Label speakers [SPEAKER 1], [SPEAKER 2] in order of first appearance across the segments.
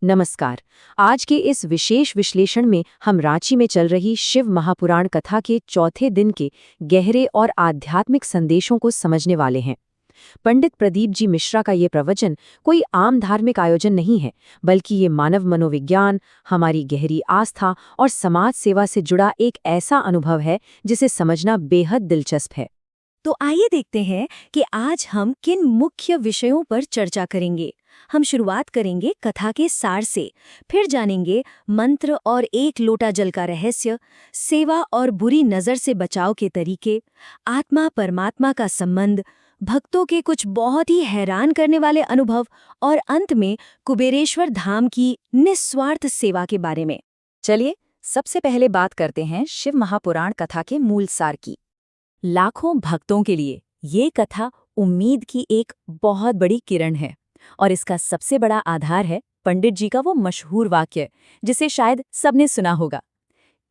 [SPEAKER 1] नमस्कार। आज के इस विशेष विश्लेषण में हम रांची में चल रही शिव महापुराण कथा के चौथे दिन के गहरे और आध्यात्मिक संदेशों को समझने वाले हैं। पंडित प्रदीप जी मिश्रा का ये प्रवचन कोई आम धार्मिक आयोजन नहीं है, बल्कि ये मानव मनोविज्ञान, हमारी गहरी आस्था और समाज सेवा से जुड़ा एक ऐसा अनुभव है जिसे समझना बेहद दिलचस्प है।
[SPEAKER 2] तो आइए देखते हैं कि आज हम किन मुख्य विषयों पर चर्चा करेंगे। हम शुरुआत करेंगे कथा के सार से, फिर जानेंगे मंत्र और एक लोटा जल का रहस्य, सेवा और बुरी नज़र से बचाव के तरीके, आत्मा परमात्मा का संबंध, भक्तों के कुछ बहुत ही हैरान करने वाले अनुभव और अंत में कुबेरेश्वर धाम की निस्वार्थ सेवा के बारे में।
[SPEAKER 1] चलिए सबसे पहले बात करते हैं शिव महापुराण कथा के मूल सार की। लाखों भक्तों के लिए ये कथा उम्मीद की एक बहुत बड़ी किरण है, और इसका सबसे बड़ा आधार है पंडित जी का वो मशहूर वाक्य जिसे शायद सबने सुना होगा,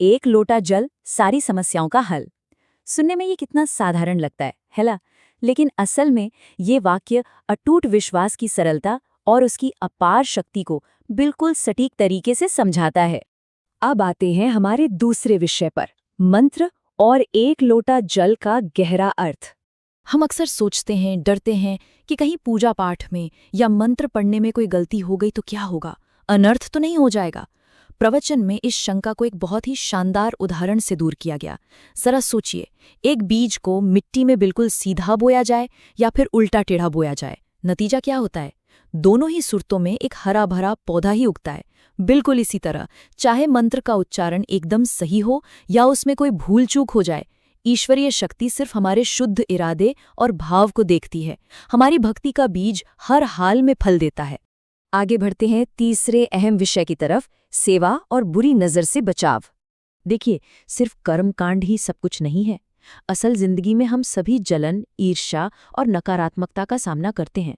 [SPEAKER 1] एक लोटा जल सारी समस्याओं का हल। सुनने में ये कितना साधारण लगता है ना? लेकिन असल में ये वाक्य अटूट विश्वास की सरलता और उसकी अपार शक्ति को बिल्कुल सटीक तरीके से समझाता है। अब आते हैं हमारे दूसरे विषय पर, मंत्र और एक लोटा जल का गहरा अर्थ। हम अक्सर सोचते हैं, डरते हैं कि कहीं पूजा पाठ में या मंत्र पढ़ने में कोई गलती हो गई तो क्या होगा, अनर्थ तो नहीं हो जाएगा। प्रवचन में इस शंका को एक बहुत ही शानदार उदाहरण से दूर किया गया। जरा सोचिए, एक बीज को मिट्टी में बिल्कुल सीधा बोया जाए या फिर उल्टा टेढ़ा बोया जाए, नतीजा क्या होता है? दोनों ही सूरतों में एक हरा भरा पौधा ही उगता है। बिल्कुल इसी तरह, चाहे मंत्र का उच्चारण एकदम सही हो या उसमें कोई भूल चूक हो जाए, ईश्वरीय शक्ति सिर्फ हमारे शुद्ध इरादे और भाव को देखती है। हमारी भक्ति का बीज हर हाल में फल देता है। आगे बढ़ते हैं तीसरे अहम विषय की तरफ, सेवा और बुरी नज़र से बचाव। देखिए, सिर्फ कर्मकांड ही सब कुछ नहीं है। असल जिंदगी में हम सभी जलन, ईर्ष्या और नकारात्मकता का सामना करते हैं।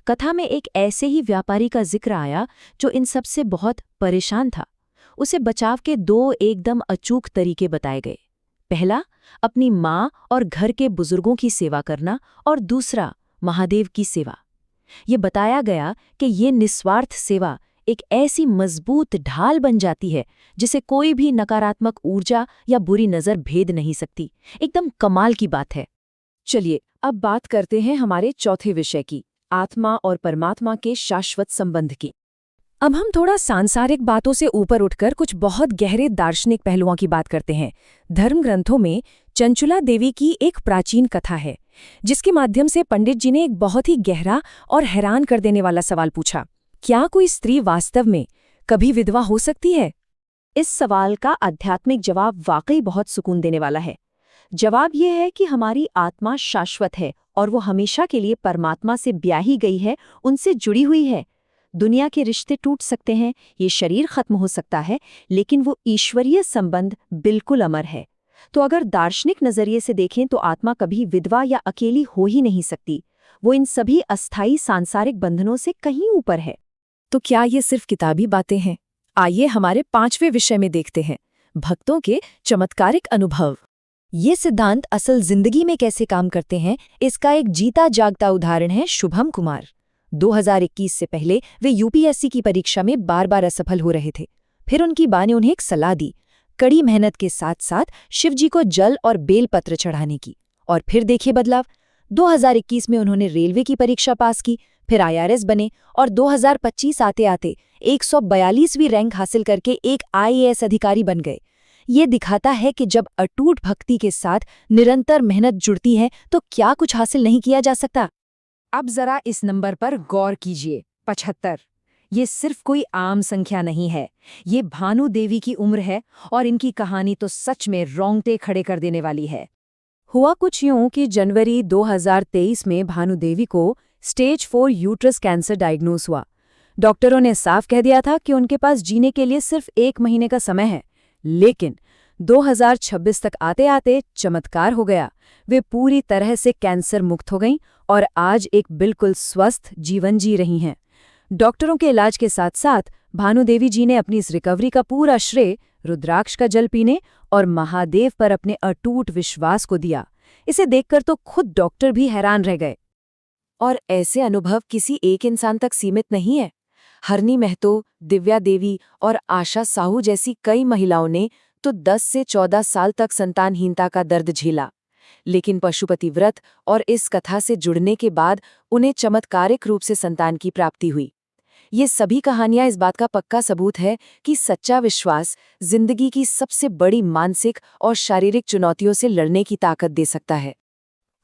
[SPEAKER 1] कथा में एक ऐसे ही व्यापारी का जिक्र आया जो इन सब से बहुत परेशान था। उसे बचाव के दो एकदम अचूक तरीके बताए गए। पहला, अपनी माँ और घर के बुजुर्गों की सेवा करना, और दूसरा, महादेव की सेवा। ये बताया गया कि ये निस्वार्थ सेवा एक ऐसी मजबूत ढाल बन जाती है जिसे कोई भी नकारात्मक ऊर्जा या बुरी नज़र भेद नहीं सकती। एकदम कमाल की बात है। चलिए अब बात करते हैं हमारे चौथे विषय की, आत्मा और परमात्मा के शाश्वत संबंध की। अब हम थोड़ा सांसारिक बातों से ऊपर उठकर कुछ बहुत गहरे दार्शनिक पहलुओं की बात करते हैं। धर्म ग्रंथों में चंचुला देवी की एक प्राचीन कथा है जिसके माध्यम से पंडित जी ने एक बहुत ही गहरा और हैरान कर देने वाला सवाल पूछा, क्या कोई स्त्री वास्तव में कभी विधवा हो सकती है? इस सवाल का आध्यात्मिक जवाब वाकई बहुत सुकून देने वाला है। जवाब यह है कि हमारी आत्मा शाश्वत है और वो हमेशा के लिए परमात्मा से ब्याही गई है, उनसे जुड़ी हुई है। दुनिया के रिश्ते टूट सकते हैं, ये शरीर खत्म हो सकता है, लेकिन वो ईश्वरीय संबंध बिल्कुल अमर है। तो अगर दार्शनिक नजरिए से देखें तो आत्मा कभी विधवा या अकेली हो ही नहीं सकती। वो इन सभी अस्थायी सांसारिक बंधनों से कहीं ऊपर है। तो क्या ये सिर्फ किताबी बातें हैं? आइए हमारे पांचवें विषय में देखते हैं, भक्तों के चमत्कारिक अनुभव। ये सिद्धांत असल जिंदगी में कैसे काम करते हैं, इसका एक जीता जागता उदाहरण है शुभम कुमार। 2021 से पहले वे यूपीएससी की परीक्षा में बार बार असफल हो रहे थे। फिर उनकी मां ने उन्हें एक सलाह दी, कड़ी मेहनत के साथ साथ शिवजी को जल और बेलपत्र चढ़ाने की। और फिर देखिए बदलाव। 2021 में उन्होंने रेलवे की परीक्षा पास की, फिर आईआरएस बने और 2025 आते आते 142वीं रैंक हासिल करके एक आईएएस अधिकारी बन गए। ये दिखाता है कि जब अटूट भक्ति के साथ निरंतर मेहनत जुड़ती है तो क्या कुछ हासिल नहीं किया जा सकता। अब जरा इस नंबर पर गौर कीजिए, 75। ये सिर्फ कोई आम संख्या नहीं है, ये भानु देवी की उम्र है और इनकी कहानी तो सच में रोंगटे खड़े कर देने वाली है। हुआ कुछ यूं कि जनवरी 2023 में भानु देवी को स्टेज 4 यूट्रस कैंसर डायग्नोस हुआ। डॉक्टरों ने साफ कह दिया था कि उनके पास जीने के लिए सिर्फ 1 महीने का समय है। लेकिन 2026 तक आते आते चमत्कार हो गया। वे पूरी तरह से कैंसर मुक्त हो गईं और आज एक बिल्कुल स्वस्थ जीवन जी रही हैं। डॉक्टरों के इलाज के साथ साथ भानु देवी जी ने अपनी इस रिकवरी का पूरा श्रेय रुद्राक्ष का जल पीने और महादेव पर अपने अटूट विश्वास को दिया। इसे देखकर तो खुद डॉक्टर भी हैरान रह गए। और ऐसे अनुभव किसी एक इंसान तक सीमित नहीं है। हरनी महतो, दिव्या देवी और आशा साहू जैसी कई महिलाओं ने तो 10 से 14 साल तक संतानहीनता का दर्द झेला। लेकिन पशुपति व्रत और इस कथा से जुड़ने के बाद उन्हें चमत्कारिक रूप से संतान की प्राप्ति हुई। ये सभी कहानियां इस बात का पक्का सबूत है कि सच्चा विश्वास जिंदगी की सबसे बड़ी मानसिक और शारीरिक चुनौतियों से लड़ने की ताकत दे सकता है।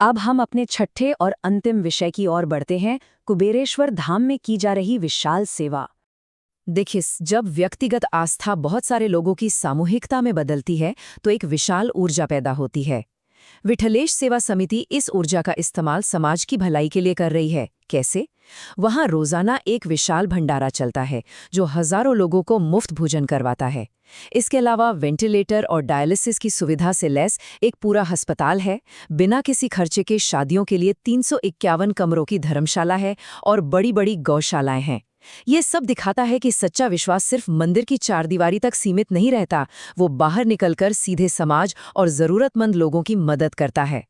[SPEAKER 1] अब हम अपने छठे और अंतिम विषय की ओर बढ़ते हैं, कुबेरेश्वर धाम में की जा रही विशाल सेवा। देखिए, जब व्यक्तिगत आस्था बहुत सारे लोगों की सामूहिकता में बदलती है तो एक विशाल ऊर्जा पैदा होती है। विठलेश सेवा समिति इस ऊर्जा का इस्तेमाल समाज की भलाई के लिए कर रही है। कैसे? वहां रोजाना एक विशाल भंडारा चलता है जो हजारों लोगों को मुफ्त भोजन करवाता है। इसके अलावा वेंटिलेटर और डायलिसिस की सुविधा से लैस एक पूरा अस्पताल है। बिना किसी खर्चे के शादियों के लिए 351 कमरों की धर्मशाला है और बड़ी बड़ी गौशालाएं हैं। ये सब दिखाता है कि सच्चा विश्वास सिर्फ मंदिर की चारदीवारी तक सीमित नहीं रहता, वो बाहर निकलकर सीधे समाज और जरूरतमंद लोगों की मदद करता है।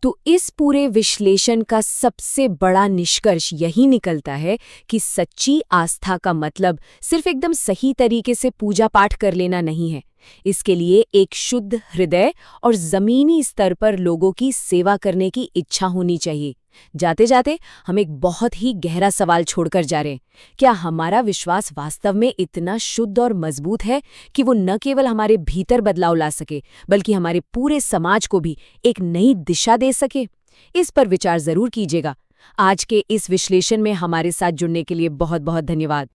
[SPEAKER 2] तो इस पूरे विश्लेषण का सबसे बड़ा निष्कर्ष यही निकलता है कि सच्ची आस्था का मतलब सिर्फ एकदम सही तरीके से पूजा पाठ कर लेना नहीं है। इसके लिए एक शुद्ध हृदय और जमीनी स्तर पर लोगों की सेवा करने की इच्छा होनी चाहिए। जाते जाते हम एक बहुत ही गहरा सवाल छोड़कर जा रहे हैं। क्या हमारा विश्वास वास्तव में इतना शुद्ध और मजबूत है कि वो न केवल हमारे भीतर बदलाव ला सके, बल्कि हमारे पूरे समाज को भी एक नई दिशा दे सके? इस पर विचार जरूर कीजिएगा। आज के इस विश्लेषण में हमारे साथ जुड़ने के लिए बहुत बहुत धन्यवाद।